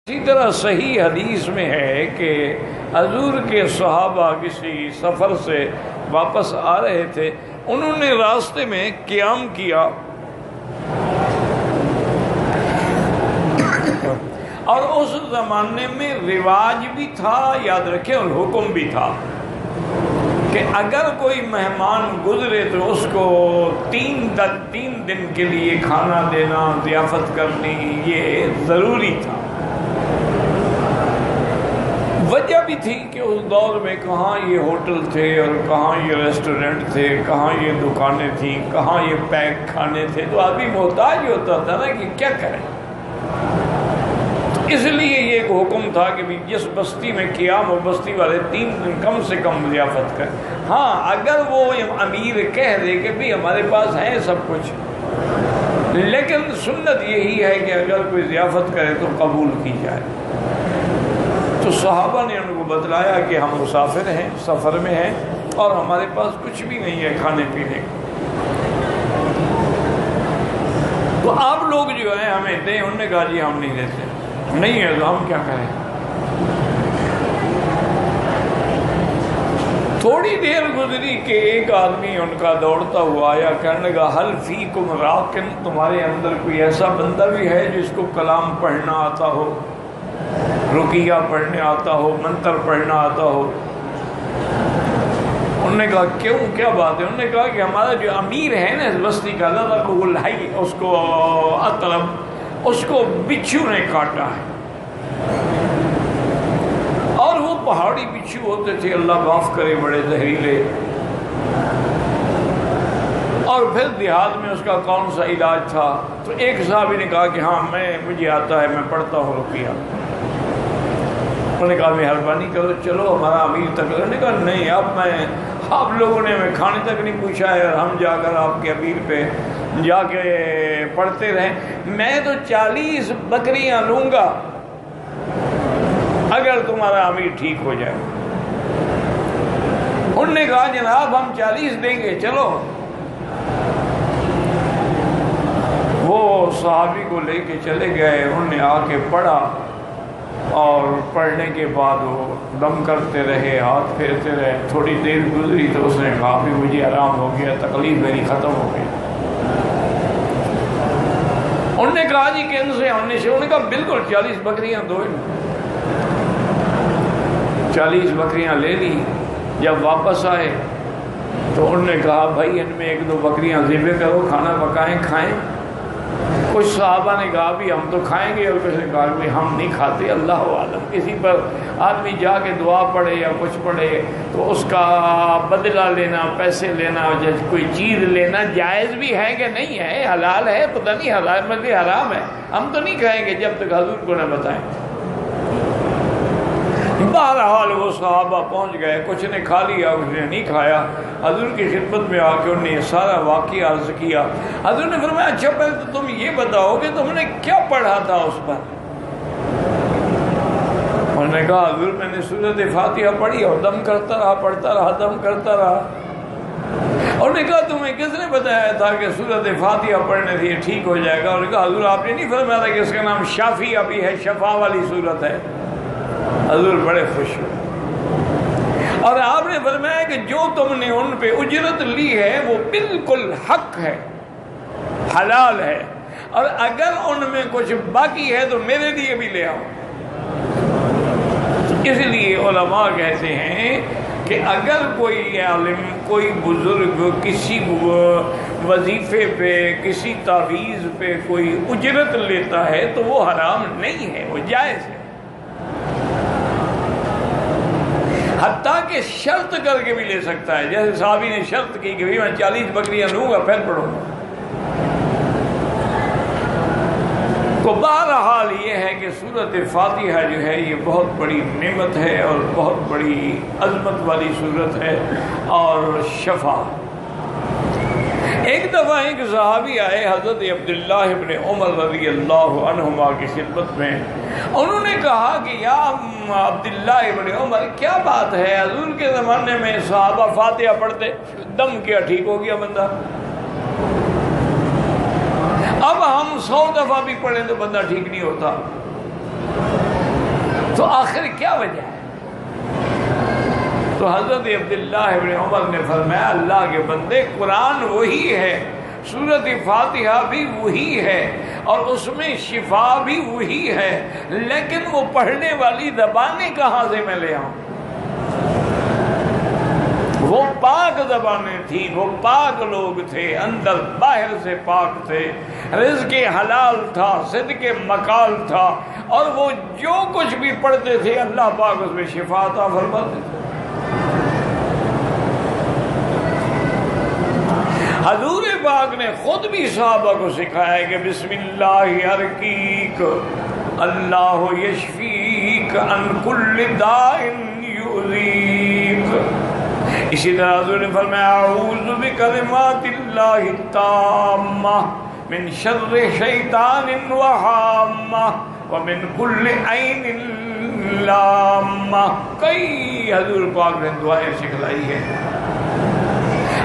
اسی طرح صحیح حدیث میں ہے کہ حضور کے صحابہ کسی سفر سے واپس آ رہے تھے، انہوں نے راستے میں قیام کیا اور اس زمانے میں رواج بھی تھا، یاد رکھیں، اور حکم بھی تھا کہ اگر کوئی مہمان گزرے تو اس کو تین دن کے لیے کھانا دینا، ضیافت کرنی، یہ ضروری تھا۔ وجہ بھی تھی کہ اس دور میں کہاں یہ ہوٹل تھے اور کہاں یہ ریسٹورنٹ تھے، کہاں یہ دکانیں تھیں، کہاں یہ پیک کھانے تھے، تو آدمی محتاج ہوتا تھا نا کہ کیا کرے۔ تو اس لیے یہ ایک حکم تھا کہ جس بستی میں قیام ہو بستی والے 3 دن کم سے کم ضیافت کریں۔ ہاں اگر وہ امیر کہہ دے کہ بھی ہمارے پاس ہے سب کچھ، لیکن سنت یہی ہے کہ اگر کوئی ضیافت کرے تو قبول کی جائے۔ تو صحابہ نے ان کو بتلایا کہ ہم مسافر ہیں، سفر میں ہیں اور ہمارے پاس کچھ بھی نہیں ہے کھانے پینے کا، تو آپ لوگ جو ہیں ہمیں دیں۔ انہوں نے کہا جی ہم نہیں دیتے، نہیں ہے تو ہم کیا کریں۔ تھوڑی دیر گزری کہ ایک آدمی ان کا دوڑتا ہوا آیا، کہنے لگا حل فیکم راکن، تمہارے اندر کوئی ایسا بندہ بھی ہے جس کو کلام پڑھنا آتا ہو، رقیہ پڑھنے آتا ہو، منتر پڑھنا آتا ہو؟ انہوں نے کہا کیوں، کیا بات ہے؟ انہوں نے کہا کہ ہمارا جو امیر ہے نا اس بستی کا، اللہ کو الحی، اس کو اطلب، اس کو بچھو نے کاٹا ہے، اور وہ پہاڑی بچھو ہوتے تھے، اللہ معاف کرے، بڑے زہریلے، اور پھر دیہات میں اس کا کون سا علاج تھا؟ تو ایک صحابی نے کہا کہ ہاں مجھے آتا ہے، میں پڑھتا ہوں رقیہ۔ انہوں نے کہا مہربانی کرو چلو ہمارا امیر تک۔ انہوں نے کہا نہیں، اب آپ لوگوں نے ہمیں کھانے تک نہیں پوچھا ہے اور ہم جا کر آپ کے امیر پہ جا کے پڑھتے رہیں۔ میں تو 40 بکریاں لوں گا اگر تمہارا امیر ٹھیک ہو جائے۔ انہوں نے کہا جناب ہم 40 دیں گے، چلو۔ وہ صحابی کو لے کے چلے گئے، انہوں نے آ کے پڑھا، اور پڑھنے کے بعد وہ دم کرتے رہے، ہاتھ پھیرتے رہے۔ تھوڑی دیر گزری تو اس نے کہا بھی مجھے آرام ہو گیا، تکلیف میری ختم ہو گئی۔ انہوں نے کہا جی کن سے؟ انہوں نے کہا بالکل 40 بکریاں دو۔ 40 بکریاں لے لی۔ جب واپس آئے تو انہوں نے کہا بھائی ان میں 1-2 بکریاں ذبح کرو، کھانا پکائیں، کھائیں۔ کچھ صحابہ نے کہا بھی ہم تو کھائیں گے، اور کسی نے کہا بھی ہم نہیں کھاتے، اللہ عالم۔ کسی پر آدمی جا کے دعا پڑھے یا کچھ پڑھے تو اس کا بدلہ لینا، پیسے لینا، کوئی چیز لینا جائز بھی ہے کہ نہیں ہے؟ حلال ہے؟ پتہ نہیں حلال مطلب حرام ہے، ہم تو نہیں کھائیں گے جب تک حضور کو نہ بتائیں۔ بہرحال وہ صحابہ پہنچ گئے، کچھ نے کھا لیا، کچھ نے نہیں کھایا۔ حضور کی خدمت میں آ کے انہوں نے یہ سارا واقعہ عرض کیا۔ حضور نے فرمایا اچھا پہلے تو تم یہ بتاؤ کہ تم نے کیا پڑھا تھا اس پر؟ انہوں نے کہا حضور میں نے سورۃ فاتحہ پڑھی اور دم کرتا رہا، پڑھتا رہا، دم کرتا رہا۔ انہوں نے کہا تمہیں کس نے بتایا تھا کہ سورۃ فاتحہ پڑھنے سے یہ ٹھیک ہو جائے گا؟ انہوں نے کہا حضور آپ نے نہیں فرمایا تھا کہ اس کا نام شافی ابھی ہے، شفا والی صورت ہے؟ حضور بڑے خوش ہوئے، اور آپ نے فرمایا کہ جو تم نے ان پہ اجرت لی ہے وہ بالکل حق ہے، حلال ہے، اور اگر ان میں کچھ باقی ہے تو میرے لیے بھی لے آؤ۔ اس لیے علماء کہتے ہیں کہ اگر کوئی عالم، کوئی بزرگ کسی وظیفے پہ، کسی تعویذ پہ کوئی اجرت لیتا ہے تو وہ حرام نہیں ہے، وہ جائز ہے، حتیٰ کہ شرط کر کے بھی لے سکتا ہے، جیسے صحابی نے شرط کی کہ میں 40 بکریاں لوں گا پھر پڑھوں گا۔ تو بہرحال یہ ہے کہ سورۃ فاتحہ جو ہے یہ بہت بڑی نعمت ہے اور بہت بڑی عظمت والی سورت ہے اور شفا۔ ایک دفعہ ایک صحابی آئے حضرت عبداللہ ابن عمر رضی اللہ عنہما کی خدمت میں، انہوں نے کہا کہ یا عبداللہ ابن عمر کیا بات ہے، حضور کے زمانے میں صحابہ فاتحہ پڑھتے، دم کیا ٹھیک ہو گیا بندہ، اب ہم 100 دفعہ بھی پڑھیں تو بندہ ٹھیک نہیں ہوتا۔ وجہ ہے؟ تو حضرت عبداللہ ابن عمر نے فرمایا اللہ کے بندے قرآن وہی ہے، سورۃ فاتحہ بھی وہی ہے اور اس میں شفا بھی وہی ہے، لیکن وہ پڑھنے والی زبانیں کہاں سے میں لے آؤں؟ وہ پاک زبانیں تھیں، وہ پاک لوگ تھے، اندر باہر سے پاک تھے، رزق حلال تھا، صدق مقال تھا، اور وہ جو کچھ بھی پڑھتے تھے اللہ پاک اس میں شفا عطا فرماتے تھے۔ حضور پاک نے خود بھی صحابہ کو سکھایا کہ بسم اللہ ارقیک اللہ یشفیک عن کل داء یؤذیک۔ اسی طرح حضور نے فرمایا اعوذ بکلمات اللہ التامہ من شر شیطان وہامہ ومن کل عین لامہ۔ کئی حضور پاک نے دعائیں سکھلائی ہیں،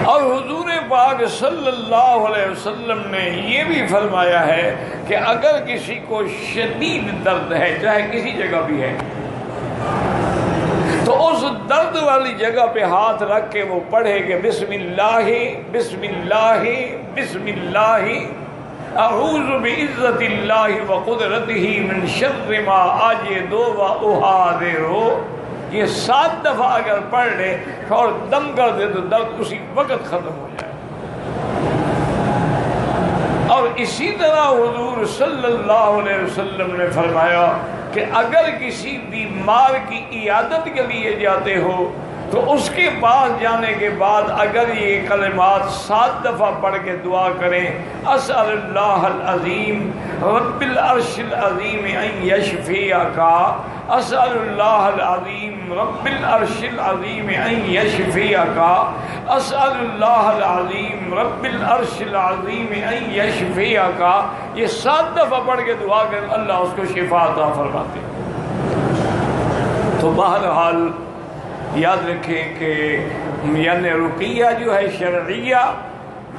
اور حضور پاک صلی اللہ علیہ وسلم نے یہ بھی فرمایا ہے کہ اگر کسی کو شدید درد ہے چاہے کسی جگہ بھی ہے تو اس درد والی جگہ پہ ہاتھ رکھ کے وہ پڑھے کہ بسم اللہ بسم اللہ بسم اللہ اعوذ بعزت اللہ وقدرتہ من شر ما اجد واحاذر۔ یہ 7 دفعہ اگر پڑھ لے اور دم کر دے تو درد اسی وقت ختم ہو جائے۔ اور اسی طرح حضور صلی اللہ علیہ وسلم نے فرمایا کہ اگر کسی بیمار کی عیادت کے لیے جاتے ہو تو اس کے پاس جانے کے بعد اگر یہ کلمات 7 دفعہ پڑھ کے دعا کریں اسأل اللہ العظیم رب العرش العظیم ان یشفیک، اسأل اللہ العظیم رب العرش العظیم ان یشفیک، اسأل اللہ العظیم رب العرش العظیم ان یشفیک۔ یہ 7 دفعہ پڑھ کے دعا کریں اللہ اس کو شفا عطا فرماتے۔ تو بہرحال یاد رکھیں کہ یعنی رقیہ جو ہے شرعیہ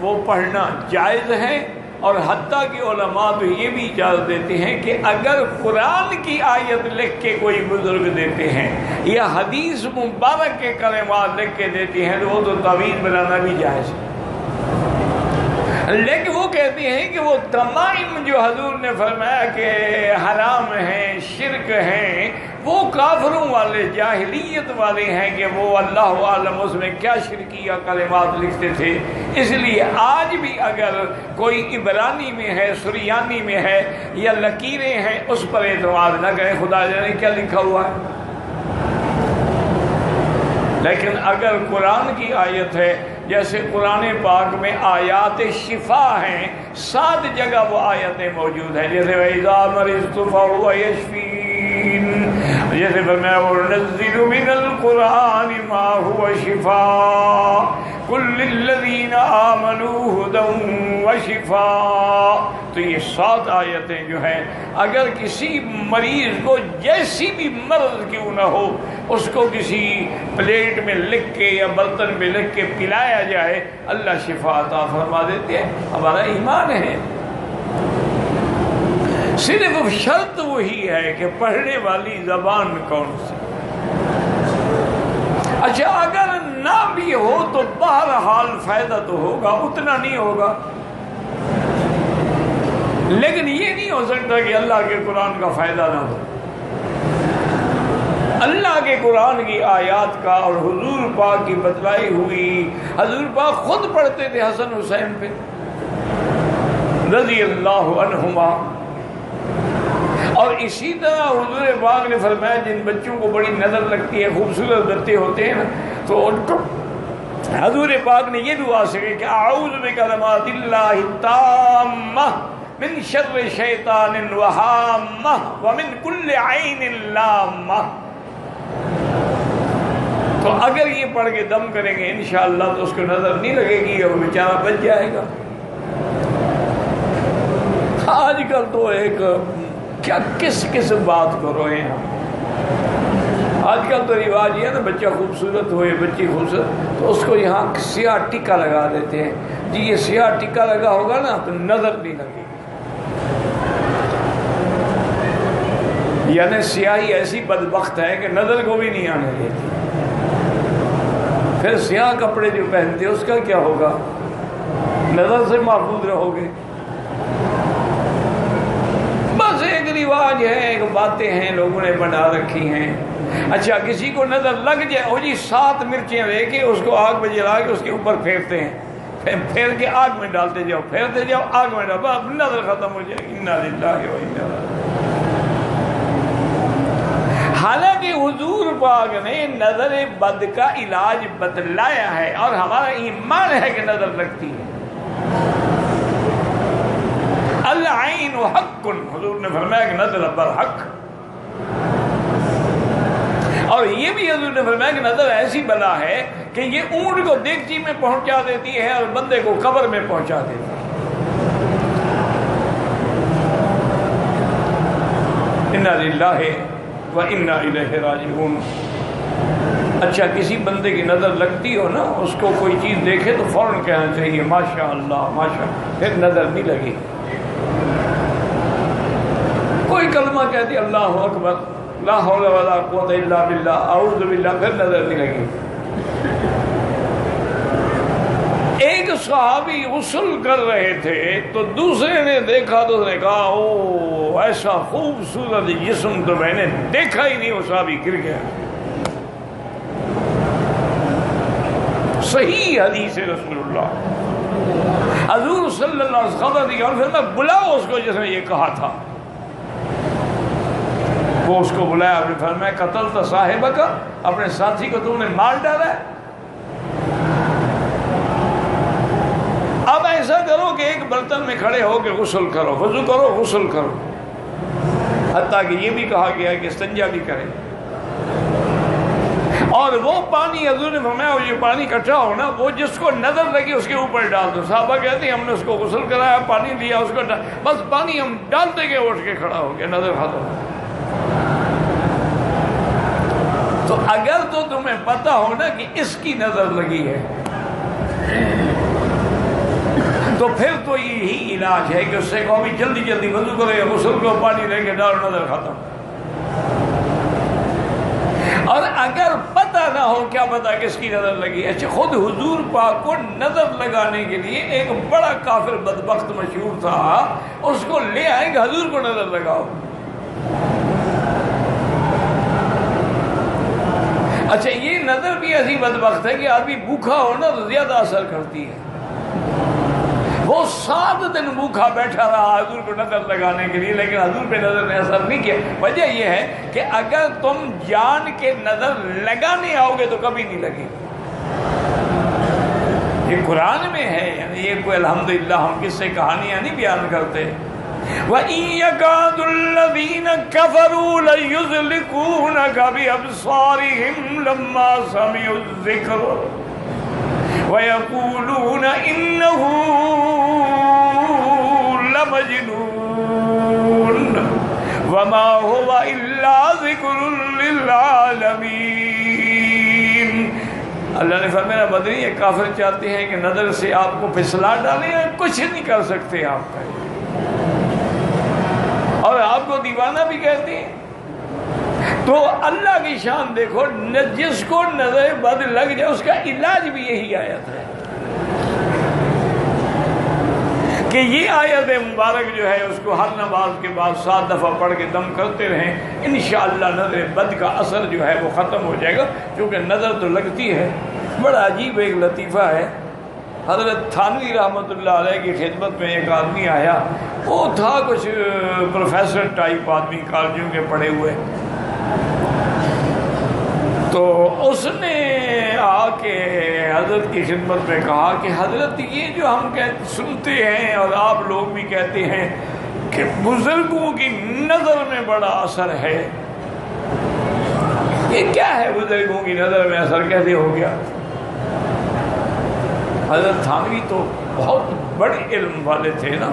وہ پڑھنا جائز ہے، اور حتیٰ کہ علماء تو یہ بھی اجازت دیتے ہیں کہ اگر قرآن کی آیت لکھ کے کوئی بزرگ دیتے ہیں یا حدیث مبارک کے کلمات لکھ کے دیتے ہیں تو وہ تو تعویذ بنانا بھی جائز ہے، لیکن وہ کہتے ہیں کہ وہ تمام جو حضور نے فرمایا کہ حرام ہیں، شرک ہیں، وہ کافروں والے جاہلیت والے ہیں کہ وہ اللہ عالم اس میں کیا شرکیہ کلمات لکھتے تھے۔ اس لیے آج بھی اگر کوئی عبرانی میں ہے، سریانی میں ہے یا لکیریں ہیں اس پر اعتماد نہ کریں، خدا جانے کیا لکھا ہوا ہے۔ لیکن اگر قرآن کی آیت ہے، جیسے قرآن پاک میں آیات شفا ہیں، 7 جگہ وہ آیتیں موجود ہیں، جیسے وَإِذَا مَرِضْتُ فَهُوَ يَشْفِينِ، جیسے فرمایا وَنُنَزِّلُ مِنَ الْقُرْآنِ مَا هُوَ شِفَاءٌ قُل لِّلَّذِينَ آمَنُوا هُدًى وَشِفَاءٌ۔ تو یہ 7 آیتیں جو ہیں اگر کسی مریض کو جیسی بھی مرض کیوں نہ ہو اس کو کسی پلیٹ میں لکھ کے یا برتن میں لکھ کے پلایا جائے اللہ شفا عطا فرما دیتے ہیں۔ ہمارا ایمان ہے، صرف شرط وہی ہے کہ پڑھنے والی زبان کون سی۔ اچھا اگر نہ بھی ہو تو بہرحال فائدہ تو ہوگا، اتنا نہیں ہوگا، لیکن یہ نہیں ہو سکتا کہ اللہ کے قرآن کا فائدہ نہ ہو۔ اللہ کے قرآن کی آیات کا اور حضور پاک کی بتلائی ہوئی، حضور پاک خود پڑھتے تھے حسن حسین پہ رضی اللہ عنہما، اور اسی طرح حضور پاک نے فرمایا جن بچوں کو بڑی نظر لگتی ہے، خوبصورت بچے ہوتے ہیں نا، تو ان کو حضور پاک نے یہ دعا سکھی کہ اعوذ بکلمات اللہ التامہ من شر شیطان وہامہ ومن کل عین لامہ۔ تو اگر یہ پڑھ کے دم کریں گے انشاءاللہ تو اس کو نظر نہیں لگے گی اور وہ بیچارہ بچ جائے گا۔ آج کل تو ایک کیا کس بات کو روئے ہم، آج کل تو رواج یہ ہے نا بچہ خوبصورت ہوئے بچی خوبصورت تو اس کو یہاں سیاہ ٹکا لگا دیتے ہیں، جی یہ سیاہ ٹکا لگا ہوگا نا تو نظر نہیں لگے گی۔ یعنی سیاہی ایسی بدبخت ہے کہ نظر کو بھی نہیں آنے دیتی. پھر سیاہ کپڑے جو پہنتے اس کا کیا ہوگا؟ نظر سے محفوظ رہو گے. بس ایک رواج ہے، ایک باتیں ہیں لوگوں نے بنا رکھی ہیں. اچھا کسی کو نظر لگ جائے، وہ جی 7 مرچیں لے کے اس کو آگ میں جلا کے اس کے اوپر پھیرتے ہیں، پھیر کے آگ میں ڈالتے جاؤ، پھیرتے جاؤ، آگ میں ڈالو، اب نظر ختم ہو جائے گی. انا للہ و انا الیہ. حالانکہ حضور پاک نے نظر بد کا علاج بتلایا ہے، اور ہمارا ایمان ہے کہ نظر لگتی ہے. العین حق، حضور نے فرمایا کہ نظر برحق. اور یہ بھی حضور نے فرمایا کہ نظر ایسی بلا ہے کہ یہ اونٹ کو دیگچی میں پہنچا دیتی ہے اور بندے کو قبر میں پہنچا دیتی ہے. انا للہ و انا الیہ راجعون. اچھا کسی بندے کی نظر لگتی ہو نا، اس کو کوئی چیز دیکھے تو فوراً کہنا چاہیے ماشاء اللہ ماشاء اللہ، پھر نظر نہیں لگی. کوئی کلمہ کہتی اللہ اکبر، لا حول ولا قوت الا باللہ، اعوذ باللہ، پھر نظر نہیں لگی. ایک صحابی غسل کر رہے تھے تو دوسرے نے دیکھا تو اس نے کہا او ایسا خوبصورت جسم تو میں نے دیکھا ہی نہیں. وہ صحابی گر گیا. صحیح حدیث رسول اللہ. حضور صلی اللہ علیہ وسلم خبر دی اور پھر میں بلاؤ اس کو جس نے یہ کہا تھا. وہ اس کو بلایا، آپ نے فرمایا قتل تو صاحبہ کا، اپنے ساتھی کو تم نے مار ڈالا ہے. اب ایسا کرو کہ ایک برتن میں کھڑے ہو کے غسل کرو، وضو کرو، غسل کرو. حتیٰ کہ یہ بھی کہا گیا کہ استنجا بھی کرے. اور وہ پانی حضور نے فرمایا یہ پانی اکٹھا ہو نا، وہ جس کو نظر لگی اس کے اوپر ڈال دو. صحابہ کہتے ہیں ہم نے اس کو غسل کرایا، پانی لیا، اس کو بس پانی ہم ڈالتے گئے، اٹھ کے کھڑا ہو گیا، نظر ختم. تو اگر تو تمہیں پتہ ہو نا کہ اس کی نظر لگی ہے تو پھر تو یہی علاج ہے کہ اس سے کہو بھی جلدی جلدی وضو کرو یا غسل کو پانی لے کے ڈالو، نظر ختم. اور اگر پتہ نہ ہو کیا پتہ کس کی نظر لگی. اچھا خود حضور پاک کو نظر لگانے کے لیے ایک بڑا کافر بدبخت مشہور تھا، اس کو لے آئے کہ حضور کو نظر لگاؤ. اچھا یہ نظر بھی ایسی بدبخت ہے کہ آدمی بھوکا ہو نا تو زیادہ اثر کرتی ہے. وہ 7 دن بھوکا بیٹھا رہا حضور کو نظر لگانے کے لیے، لیکن حضور پہ نظر نے اثر نہیں کیا. وجہ یہ ہے کہ اگر تم جان کے نظر لگانے آؤ گے تو کبھی نہیں لگے. یہ قرآن میں ہے، یعنی یہ کوئی الحمدللہ ہم کس سے کہانیاں نہیں بیان کرتے. وَإِن يَكَادُ الَّذِينَ كَفَرُوا لَيُزْلِقُونَكَ بِأَبْصَارِهِمْ لَمَّا سَمِعُوا الذِّكْرَ وَيَقُولُونَ إِنَّهُ لَمَجْنُونٌ وَمَا هُوَ إِلَّا ذِكْرٌ لِّلْعَالَمِينَ. اللہ نے فرمایا بدری یہ کافر چاہتے ہیں کہ نظر سے آپ کو پھسلا ڈالیں، کچھ نہیں کر سکتے آپ کا، اور آپ کو دیوانہ بھی کہتے ہیں. تو اللہ کی شان دیکھو، جس کو نظر بد لگ جائے اس کا علاج بھی یہی آیت ہے کہ یہ آیت مبارک جو ہے اس کو ہر نماز کے بعد 7 دفعہ پڑھ کے دم کرتے رہیں. انشاءاللہ نظر بد کا اثر جو ہے وہ ختم ہو جائے گا. کیونکہ نظر تو لگتی ہے. بڑا عجیب ایک لطیفہ ہے. حضرت تھانوی رحمۃ اللہ علیہ کی خدمت میں ایک آدمی آیا، وہ تھا کچھ پروفیسر ٹائپ آدمی، کالجوں کے پڑھے ہوئے. تو اس نے آ کے حضرت کی خدمت میں کہا کہ حضرت یہ جو ہم سنتے ہیں اور آپ لوگ بھی کہتے ہیں کہ بزرگوں کی نظر میں بڑا اثر ہے، یہ کیا ہے بزرگوں کی نظر میں اثر کیسے ہو گیا؟ حضرت تھانوی تو بہت بڑے علم والے تھے نا،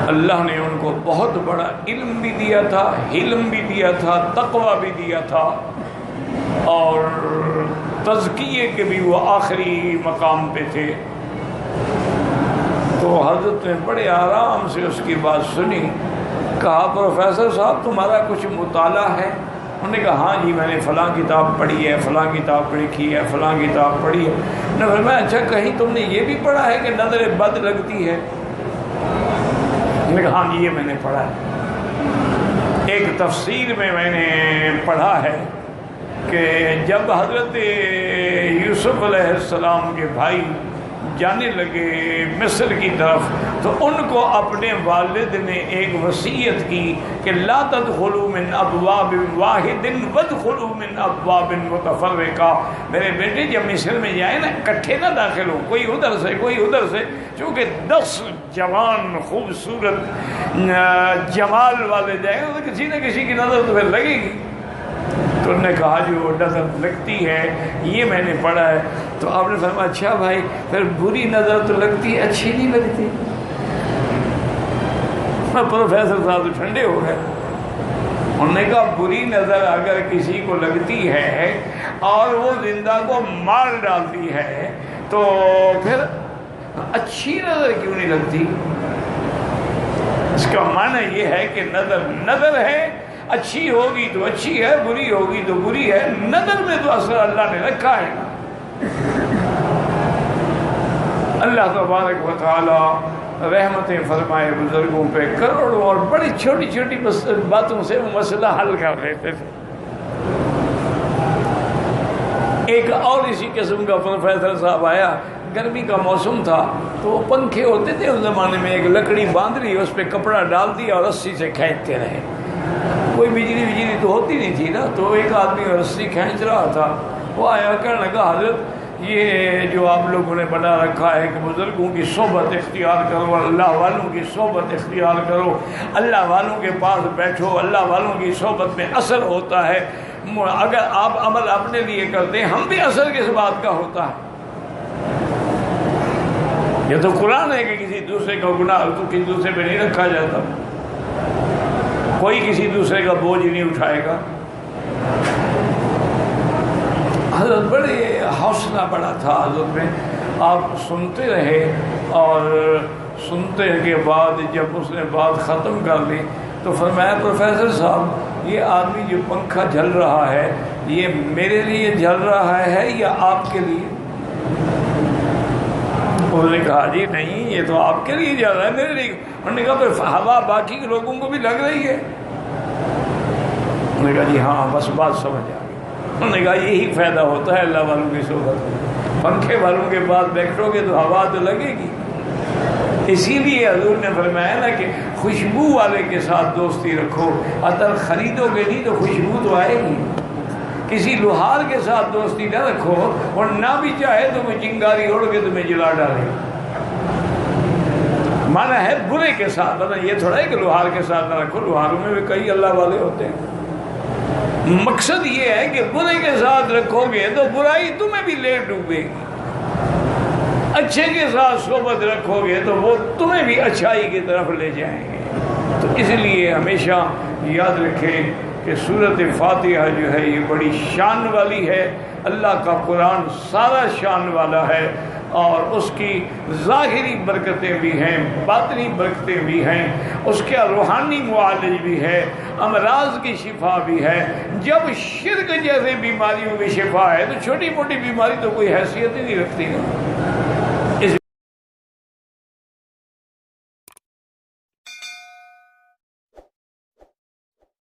اللہ نے ان کو بہت بڑا علم بھی دیا تھا، حلم بھی دیا تھا، تقوی بھی دیا تھا، اور تزکیے کے بھی وہ آخری مقام پہ تھے. تو حضرت نے بڑے آرام سے اس کی بات سنی. کہا پروفیسر صاحب تمہارا کچھ مطالعہ ہے؟ انہوں نے کہا ہاں جی میں نے فلاں کتاب پڑھی ہے، فلاں کتاب لکھی ہے، فلاں کتاب پڑھی ہے۔ انہوں نے فرمایا اچھا کہیں تم نے یہ بھی پڑھا ہے کہ نظر بد لگتی ہے؟ انہوں نے کہا ہاں جی یہ میں نے پڑھا ہے۔ ایک تفسیر میں نے پڑھا ہے کہ جب حضرت یوسف علیہ السلام کے بھائی جانے لگے مصر کی طرف تو ان کو اپنے والد نے ایک وصیت کی کہ لا تدخلوا من ابواب واحد وادخلوا من ابواب متفرقہ، میرے بیٹے جب مصر میں جائیں نا اکٹھے نہ داخل ہو، کوئی ادھر سے کوئی ادھر سے، چونکہ 10 جوان خوبصورت جمال والے جائیں گے تو کسی نہ کسی کی نظر تو پھر لگے گی۔ تو انہوں نے کہا جو نظر لگتی ہے یہ میں نے پڑھا ہے۔ تو آپ نے فرمایا اچھا بھائی پھر بری نظر تو لگتی ہے، اچھی نہیں لگتی؟ پروفیسر صاحب تو ٹھنڈے ہو گئے۔ انہوں نے کہا بری نظر اگر کسی کو لگتی ہے اور وہ زندہ کو مار ڈالتی ہے تو پھر اچھی نظر کیوں نہیں لگتی؟ اس کا معنی یہ ہے کہ نظر نظر ہے، اچھی ہوگی تو اچھی ہے، بری ہوگی تو بری ہے، نظر میں تو اثر اللہ نے رکھا ہے۔ اللہ تبارک و تعالی رحمتیں فرمائے بزرگوں پہ، کروڑوں اور بڑی چھوٹی چھوٹی باتوں سے وہ مسئلہ حل کر لیتے تھے۔ ایک اور اسی قسم کا پروفیسر صاحب آیا، گرمی کا موسم تھا تو وہ پنکھے ہوتے تھے اس زمانے میں، ایک لکڑی باندھ لی اس پہ کپڑا ڈال دیا اور رسی سے کھینچتے رہے، کوئی بجلی تو ہوتی نہیں تھی نا، تو ایک آدمی رسی کھینچ رہا تھا، وہ آیا کہنے لگا حضرت یہ جو آپ لوگوں نے بنا رکھا ہے کہ بزرگوں کی صحبت اختیار کرو، اللہ والوں کی صحبت اختیار کرو، اللہ والوں کے پاس بیٹھو، اللہ والوں کی صحبت میں اثر ہوتا ہے، اگر آپ عمل اپنے لیے کرتے ہیں ہم بھی اثر کس بات کا ہوتا ہے؟ یہ تو قرآن ہے کہ کسی دوسرے کا گناہ تو کسی دوسرے پہ نہیں رکھا جاتا، کوئی کسی دوسرے کا بوجھ نہیں اٹھائے گا۔ حضرت بڑے حوصلہ بڑا تھا حضرت میں، آپ سنتے رہے اور سنتے کے بعد جب اس نے بات ختم کر لی تو فرمایا پروفیسر صاحب یہ آدمی جو پنکھا جل رہا ہے یہ میرے لیے جل رہا ہے یا آپ کے لیے؟ انہوں نے کہا جی نہیں یہ تو آپ کے لیے جل رہا ہے، میرے لیے۔ انہوں نے کہا پھر ہوا باقی کے لوگوں کو بھی لگ رہی ہے؟ انہوں نے کہا جی ہاں بس بات سمجھ آ گئی۔ انہوں نے کہا یہی فائدہ ہوتا ہے اللہ والوں کی صحبت میں، پنکھے والوں کے پاس بیٹھو گے تو ہوا تو لگے گی۔ اسی لیے حضور نے فرمایا نا کہ خوشبو والے کے ساتھ دوستی رکھو، عطر خریدو گے نہیں تو خوشبو تو آئے گی۔ کسی لوہار کے ساتھ دوستی نہ رکھو اور نہ بھی چاہے تو وہ چنگاری اڑ کے تمہیں جلا ڈالے۔ مانا ہے برے کے ساتھ، مطلب یہ تھوڑا ہے کہ لوہار کے ساتھ نہ رکھو، لوہاروں میں بھی کئی اللہ والے ہوتے ہیں۔ مقصد یہ ہے کہ برے کے ساتھ رکھو گے تو برائی تمہیں بھی لے ڈوبے گی، اچھے کے ساتھ صحبت رکھو گے تو وہ تمہیں بھی اچھائی کی طرف لے جائیں گے۔ تو اس لیے ہمیشہ یاد رکھیں کہ سورۃ فاتحہ جو ہے یہ بڑی شان والی ہے، اللہ کا قرآن سارا شان والا ہے اور اس کی ظاہری برکتیں بھی ہیں، باطنی برکتیں بھی ہیں، اس کا روحانی معالج بھی ہے، امراض کی شفا بھی ہے۔ جب شرک جیسے بیماریوں کی شفا ہے تو چھوٹی موٹی بیماری تو کوئی حیثیت ہی نہیں رکھتی نا۔